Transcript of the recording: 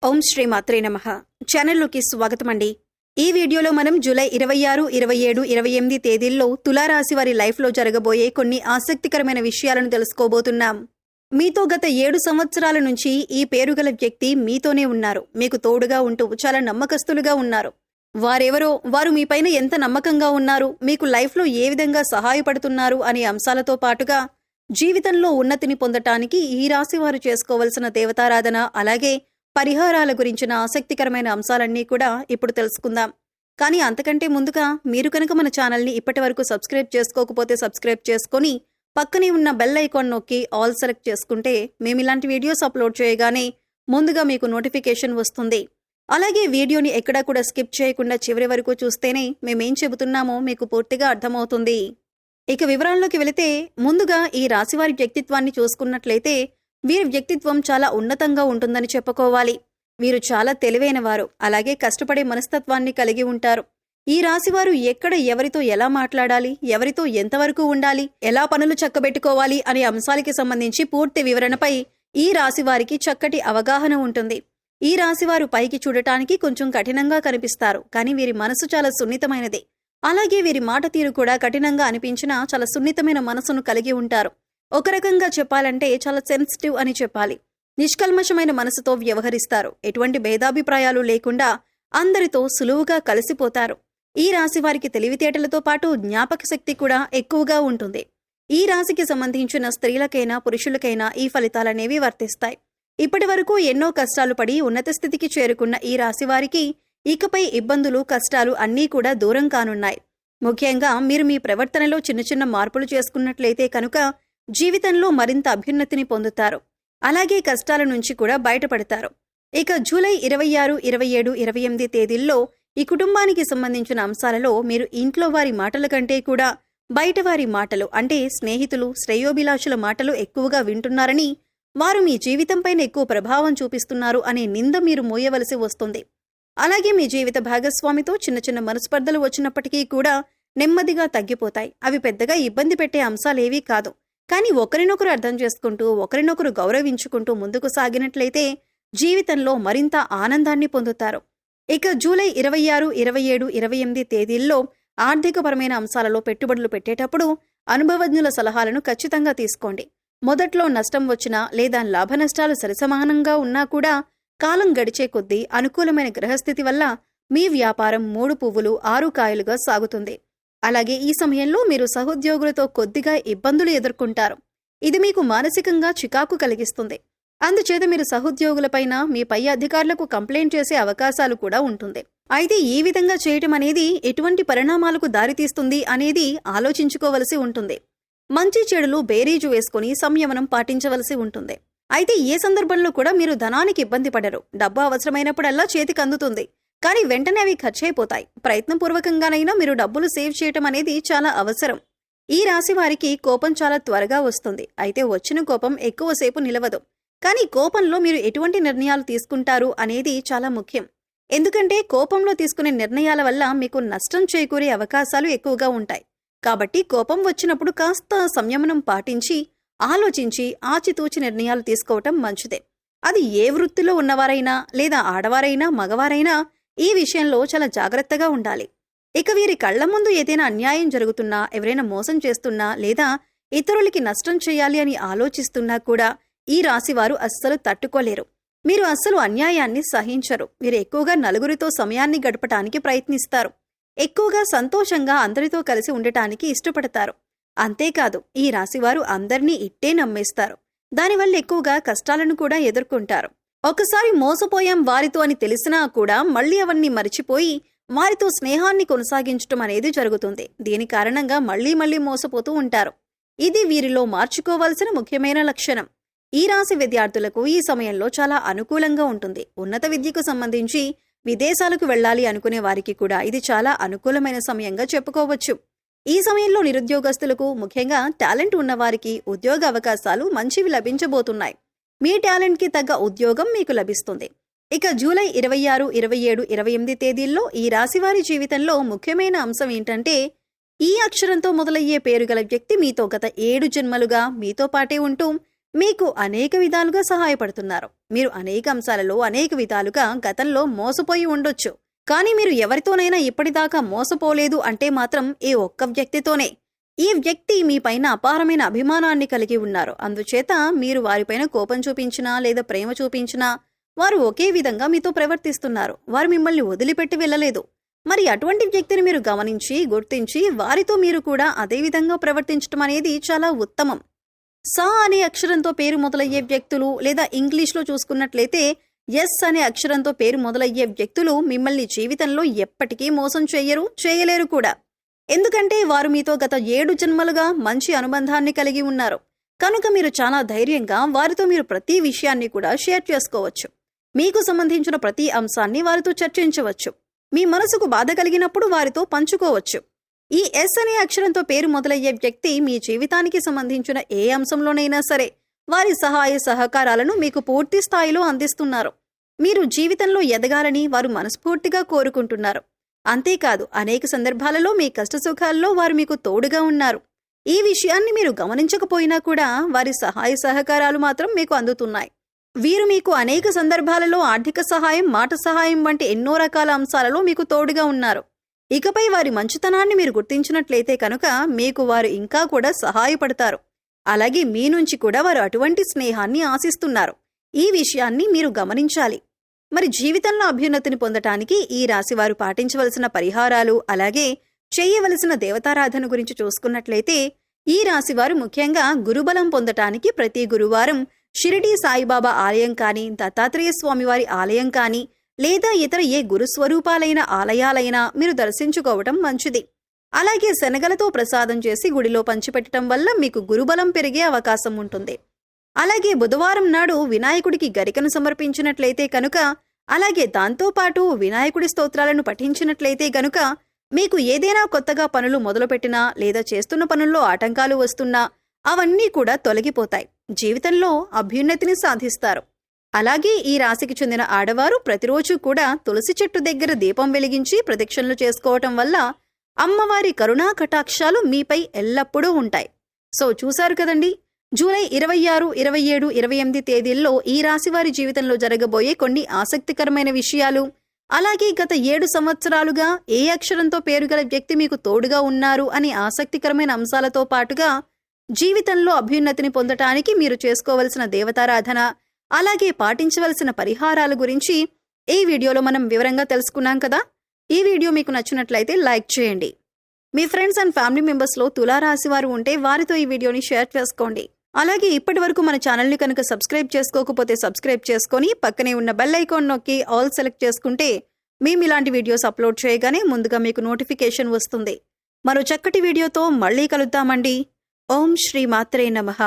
ఓం శ్రీ మాత్రే నమః. ఛానల్లోకి స్వాగతమండి. ఈ వీడియోలో మనం జూలై 26, 27, 28 తేదీల్లో తులారాశి వారి లైఫ్లో జరగబోయే కొన్ని ఆసక్తికరమైన విషయాలను తెలుసుకోబోతున్నాం. మీతో గత 7 సంవత్సరాల నుంచి ఈ పేరుగల వ్యక్తి మీతోనే ఉన్నారు. మీకు తోడుగా ఉంటూ చాలా నమ్మకస్తులుగా ఉన్నారు. వారెవరో, వారు మీపైన ఎంత నమ్మకంగా ఉన్నారు, మీకు లైఫ్లో ఏ విధంగా సహాయపడుతున్నారు అనే అంశాలతో పాటుగా జీవితంలో ఉన్నతిని పొందటానికి ఈ రాశి వారు చేసుకోవలసిన దేవతారాధన, అలాగే పరిహారాల గురించిన ఆసక్తికరమైన అంశాలన్నీ కూడా ఇప్పుడు తెలుసుకుందాం. కానీ అంతకంటే ముందుగా మీరు కనుక మన ఛానల్ని ఇప్పటి వరకు సబ్స్క్రైబ్ చేసుకోకపోతే సబ్స్క్రైబ్ చేసుకొని పక్కనే ఉన్న బెల్ ఐకాన్ నొక్కి ఆల్ సెలెక్ట్ చేసుకుంటే మేము ఇలాంటి వీడియోస్ అప్లోడ్ చేయగానే ముందుగా మీకు నోటిఫికేషన్ వస్తుంది. అలాగే వీడియోని ఎక్కడా కూడా స్కిప్ చేయకుండా చివరి వరకు చూస్తేనే మేమేం చెబుతున్నామో మీకు పూర్తిగా అర్థమవుతుంది. ఇక వివరాల్లోకి వెళితే ముందుగా ఈ రాశివారి వ్యక్తిత్వాన్ని చూసుకున్నట్లయితే వీరి వ్యక్తిత్వం చాలా ఉన్నతంగా ఉంటుందని చెప్పుకోవాలి. వీరు చాలా తెలివైన వారు, అలాగే కష్టపడే మనస్తత్వాన్ని కలిగి ఉంటారు. ఈ రాశివారు ఎక్కడ ఎవరితో ఎలా మాట్లాడాలి, ఎవరితో ఎంతవరకు ఉండాలి, ఎలా పనులు చక్కబెట్టుకోవాలి అనే అంశాలకి సంబంధించి పూర్తి వివరణపై ఈ రాశివారికి చక్కటి అవగాహన ఉంటుంది. ఈ రాశివారు పైకి చూడటానికి కొంచెం కఠినంగా కనిపిస్తారు, కానీ వీరి మనసు చాలా సున్నితమైనది. అలాగే వీరి మాట తీరు కూడా కఠినంగా అనిపించినా చాలా సున్నితమైన మనసును కలిగి ఉంటారు. ఒక రకంగా చెప్పాలంటే చాలా సెన్సిటివ్ అని చెప్పాలి. నిష్కల్మషమైన మనసుతో వ్యవహరిస్తారు. ఎటువంటి భేదాభిప్రాయాలు లేకుండా అందరితో సులువుగా కలిసిపోతారు. ఈ రాశి వారికి తెలివితేటలతో పాటు జ్ఞాపక శక్తి కూడా ఎక్కువగా ఉంటుంది. ఈ రాశికి సంబంధించిన స్త్రీలకైనా పురుషులకైనా ఈ ఫలితాలనేవి వర్తిస్తాయి. ఇప్పటి వరకు ఎన్నో కష్టాలు పడి ఉన్నత స్థితికి చేరుకున్న ఈ రాశి వారికి ఇకపై ఇబ్బందులు, కష్టాలు అన్నీ కూడా దూరం కానున్నాయి. ముఖ్యంగా మీరు మీ ప్రవర్తనలో చిన్న చిన్న మార్పులు చేసుకున్నట్లయితే కనుక జీవితంలో మరింత అభ్యున్నతిని పొందుతారు. అలాగే కష్టాల నుంచి కూడా బయటపడతారు. ఇక జూలై 26, 27, 28 తేదీల్లో ఈ కుటుంబానికి సంబంధించిన అంశాలలో మీరు ఇంట్లో వారి మాటల కంటే కూడా బయట వారి మాటలు, అంటే స్నేహితులు, శ్రేయోభిలాషుల మాటలు ఎక్కువగా వింటున్నారని, వారు మీ జీవితంపైన ఎక్కువ ప్రభావం చూపిస్తున్నారు అనే నింద మీరు మోయవలసి వస్తుంది. అలాగే మీ జీవిత భాగస్వామితో చిన్న చిన్న మనస్పర్ధలు వచ్చినప్పటికీ కూడా నెమ్మదిగా తగ్గిపోతాయి. అవి పెద్దగా ఇబ్బంది పెట్టే అంశాలేవీ కాదు. కానీ ఒకరినొకరు అర్థం చేసుకుంటూ, ఒకరినొకరు గౌరవించుకుంటూ ముందుకు సాగినట్లయితే జీవితంలో మరింత ఆనందాన్ని పొందుతారు. ఇక జూలై 26, 27, 28 తేదీల్లో ఆర్థికపరమైన అంశాలలో పెట్టుబడులు పెట్టేటప్పుడు అనుభవజ్ఞుల సలహాలను ఖచ్చితంగా తీసుకోండి. మొదట్లో నష్టం వచ్చినా లేదా లాభ నష్టాలు సరిసమానంగా ఉన్నా కూడా కాలం గడిచే కొద్దీ అనుకూలమైన గ్రహస్థితి వల్ల మీ వ్యాపారం 3 పువ్వులు 6 కాయలుగా సాగుతుంది. అలాగే ఈ సమయంలో మీరు సహోద్యోగులతో కొద్దిగా ఇబ్బందులు ఎదుర్కొంటారు. ఇది మీకు మానసికంగా చికాకు కలిగిస్తుంది. అందుచేత మీరు సహోద్యోగులపైన, మీ పై అధికారులకు కంప్లైంట్ చేసే అవకాశాలు కూడా ఉంటుంది. అయితే ఈ విధంగా చేయటం అనేది ఎటువంటి పరిణామాలకు దారితీస్తుంది అనేది ఆలోచించుకోవలసి ఉంటుంది. మంచి చెడులు బేరీజు వేసుకుని సంయమనం పాటించవలసి ఉంటుంది. అయితే ఏ సందర్భంలో కూడా మీరు ధనానికి ఇబ్బంది పడరు. డబ్బు అవసరమైనప్పుడల్లా చేతికి అందుతుంది. కానీ వెంటనే అవి ఖర్చయిపోతాయి. ప్రయత్నపూర్వకంగానైనా మీరు డబ్బులు సేవ్ చేయటం అనేది చాలా అవసరం. ఈ రాశి వారికి కోపం చాలా త్వరగా వస్తుంది. అయితే వచ్చిన కోపం ఎక్కువసేపు నిలవదు. కానీ కోపంలో మీరు ఎటువంటి నిర్ణయాలు తీసుకుంటారు అనేది చాలా ముఖ్యం. ఎందుకంటే కోపంలో తీసుకునే నిర్ణయాల వల్ల మీకు నష్టం చేకూరే అవకాశాలు ఎక్కువగా ఉంటాయి. కాబట్టి కోపం వచ్చినప్పుడు కాస్త సంయమనం పాటించి, ఆలోచించి, ఆచితూచి నిర్ణయాలు తీసుకోవటం మంచిదే. అది ఏ వృత్తిలో ఉన్నవారైనా లేదా ఆడవారైనా మగవారైనా ఈ విషయంలో చాలా జాగ్రత్తగా ఉండాలి. ఇక వీరి కళ్ల ముందు ఏదైనా అన్యాయం జరుగుతున్నా, ఎవరైనా మోసం చేస్తున్నా లేదా ఇతరులకి నష్టం చేయాలి అని ఆలోచిస్తున్నా కూడా ఈ రాశివారు అస్సలు తట్టుకోలేరు. మీరు అస్సలు అన్యాయాన్ని సహించరు. మీరు ఎక్కువగా నలుగురితో సమయాన్ని గడపటానికి ప్రయత్నిస్తారు. ఎక్కువగా సంతోషంగా అందరితో కలిసి ఉండటానికి ఇష్టపడతారు. అంతేకాదు ఈ రాశివారు అందర్నీ ఇట్టే నమ్మేస్తారు. దానివల్ల ఎక్కువగా కష్టాలను కూడా ఎదుర్కొంటారు. ఒకసారి మోసపోయాం వారితో అని తెలిసినా కూడా మళ్లీ అవన్నీ మరిచిపోయి వారితో స్నేహాన్ని కొనసాగించటం అనేది జరుగుతుంది. దీని కారణంగా మళ్లీ మోసపోతూ ఉంటారు. ఇది వీరిలో మార్చుకోవాల్సిన ముఖ్యమైన లక్షణం. ఈ రాశి విద్యార్థులకు ఈ సమయంలో చాలా అనుకూలంగా ఉంటుంది. ఉన్నత విద్యకు సంబంధించి విదేశాలకు వెళ్లాలి అనుకునే వారికి కూడా ఇది చాలా అనుకూలమైన సమయంగా చెప్పుకోవచ్చు. ఈ సమయంలో నిరుద్యోగస్తులకు, ముఖ్యంగా టాలెంట్ ఉన్నవారికి ఉద్యోగ అవకాశాలు మంచివి లభించబోతున్నాయి. మీ టాలెంట్కి తగ్గ ఉద్యోగం మీకు లభిస్తుంది. ఇక జూలై 26, 27, 28 తేదీల్లో ఈ రాశివారి జీవితంలో ముఖ్యమైన అంశం ఏంటంటే, ఈ అక్షరంతో మొదలయ్యే పేరు గల వ్యక్తి మీతో గత 7 జన్మలుగా మీతో పాటే ఉంటూ మీకు అనేక విధాలుగా సహాయపడుతున్నారు. మీరు అనేక అంశాలలో అనేక విధాలుగా గతంలో మోసపోయి ఉండొచ్చు. కానీ మీరు ఎవరితోనైనా ఇప్పటిదాకా మోసపోలేదు అంటే మాత్రం ఈ ఒక్క వ్యక్తితోనే. ఈ వ్యక్తి మీపైన అపారమైన అభిమానాన్ని కలిగి ఉన్నారు. అందుచేత మీరు వారిపైన కోపం చూపించినా లేదా ప్రేమ చూపించినా వారు ఒకే విధంగా మీతో ప్రవర్తిస్తున్నారు. వారు మిమ్మల్ని వదిలిపెట్టి వెళ్ళలేదు. మరి అటువంటి వ్యక్తిని మీరు గమనించి గుర్తించి వారితో మీరు కూడా అదే విధంగా ప్రవర్తించడం అనేది చాలా ఉత్తమం. సా అనే అక్షరంతో పేరు మొదలయ్యే వ్యక్తులు లేదా ఇంగ్లీష్లో చూసుకున్నట్లయితే ఎస్ అనే అక్షరంతో పేరు మొదలయ్యే వ్యక్తులు మిమ్మల్ని జీవితంలో ఎప్పటికీ మోసం చేయలేరు కూడా. ఎందుకంటే వారు మీతో గత 7 జన్మలుగా మంచి అనుబంధాన్ని కలిగి ఉన్నారు. కనుక మీరు చాలా ధైర్యంగా వారితో మీరు ప్రతి విషయాన్ని కూడా షేర్ చేసుకోవచ్చు. మీకు సంబంధించిన ప్రతి అంశాన్ని వారితో చర్చించవచ్చు. మీ మనసుకు బాధ కలిగినప్పుడు వారితో పంచుకోవచ్చు. ఈ ఎస్ అనే అక్షరంతో పేరు మొదలయ్యే వ్యక్తి మీ జీవితానికి సంబంధించిన ఏ అంశంలోనైనా సరే వారి సహాయ సహకారాలను మీకు పూర్తి స్థాయిలో అందిస్తున్నారు. మీరు జీవితంలో ఎదగాలని వారు మనస్ఫూర్తిగా కోరుకుంటున్నారు. అంతేకాదు అనేక సందర్భాలలో మీ కష్టసుఖాల్లో వారు మీకు తోడుగా ఉన్నారు. ఈ విషయాన్ని మీరు గమనించకపోయినా కూడా వారి సహాయ సహకారాలు మాత్రం మీకు అందుతున్నాయి. వీరు మీకు అనేక సందర్భాలలో ఆర్థిక సహాయం, మాట సహాయం వంటి ఎన్నో రకాల అంశాలలో మీకు తోడుగా ఉన్నారు. ఇకపై వారి మంచితనాన్ని మీరు గుర్తించినట్లయితే కనుక మీకు వారు ఇంకా కూడా సహాయపడతారు. అలాగే మీ నుంచి కూడా వారు అటువంటి స్నేహాన్ని ఆశిస్తున్నారు. ఈ విషయాన్ని మీరు గమనించాలి. మరి జీవితంలో అభ్యున్నతిని పొందటానికి ఈ రాశి వారు పాటించవలసిన పరిహారాలు అలాగే చేయవలసిన దేవతారాధన గురించి చూసుకున్నట్లయితే ఈ రాశి వారు ముఖ్యంగా గురుబలం పొందటానికి ప్రతి గురువారం షిరిడీ సాయిబాబా ఆలయం కానీ, దత్తాత్రేయ స్వామివారి ఆలయం కానీ లేదా ఇతర ఏ గురుస్వరూపాలైన ఆలయాలైనా మీరు దర్శించుకోవటం మంచిది. అలాగే శనగలతో ప్రసాదం చేసి గుడిలో పంచిపెట్టడం వల్ల మీకు గురుబలం పెరిగే అవకాశం ఉంటుంది. అలాగే బుధవారం నాడు వినాయకుడికి గరికను సమర్పించినట్లయితే కనుక, అలాగే దాంతోపాటు వినాయకుడి స్తోత్రాలను పఠించినట్లయితే గనుక మీకు ఏదైనా కొత్తగా పనులు మొదలుపెట్టినా లేదా చేస్తున్న పనుల్లో ఆటంకాలు వస్తున్నా అవన్నీ కూడా తొలగిపోతాయి. జీవితంలో అభ్యున్నతిని సాధిస్తారు. అలాగే ఈ రాశికి చెందిన ఆడవారు ప్రతిరోజు కూడా తులసి చెట్టు దగ్గర దీపం వెలిగించి ప్రదక్షిణలు చేసుకోవటం వల్ల అమ్మవారి కరుణా కటాక్షాలు మీపై ఎల్లప్పుడూ ఉంటాయి. సో చూశారు కదండి, జూలై 26, 27, 28 తేదీల్లో ఈ రాశివారి జీవితంలో జరగబోయే కొన్ని ఆసక్తికరమైన విషయాలు, అలాగే గత 7 సంవత్సరాలుగా ఏ అక్షరంతో పేరు గల వ్యక్తి మీకు తోడుగా ఉన్నారు అనే ఆసక్తికరమైన అంశాలతో పాటుగా జీవితంలో అభ్యున్నతిని పొందటానికి మీరు చేసుకోవలసిన దేవతారాధన అలాగే పాటించవలసిన పరిహారాల గురించి ఈ వీడియోలో మనం వివరంగా తెలుసుకున్నాం కదా. ఈ వీడియో మీకు నచ్చినట్లయితే లైక్ చేయండి. మీ ఫ్రెండ్స్ అండ్ ఫ్యామిలీ మెంబర్స్లో తులారాశి వారు ఉంటే వారితో ఈ వీడియోని షేర్ చేసుకోండి. అలాగే ఇప్పటి వరకు మన ఛానల్ని కనుక సబ్స్క్రైబ్ చేసుకోకపోతే సబ్స్క్రైబ్ చేసుకొని పక్కనే ఉన్న బెల్ ఐకాన్ నొక్కి ఆల్ సెలెక్ట్ చేసుకుంటే మేము ఇలాంటి వీడియోస్ అప్లోడ్ చేయగానే ముందుగా మీకు నోటిఫికేషన్ వస్తుంది. మరో చక్కటి వీడియోతో మళ్ళీ కలుద్దామండి. ఓం శ్రీ మాత్రే నమః.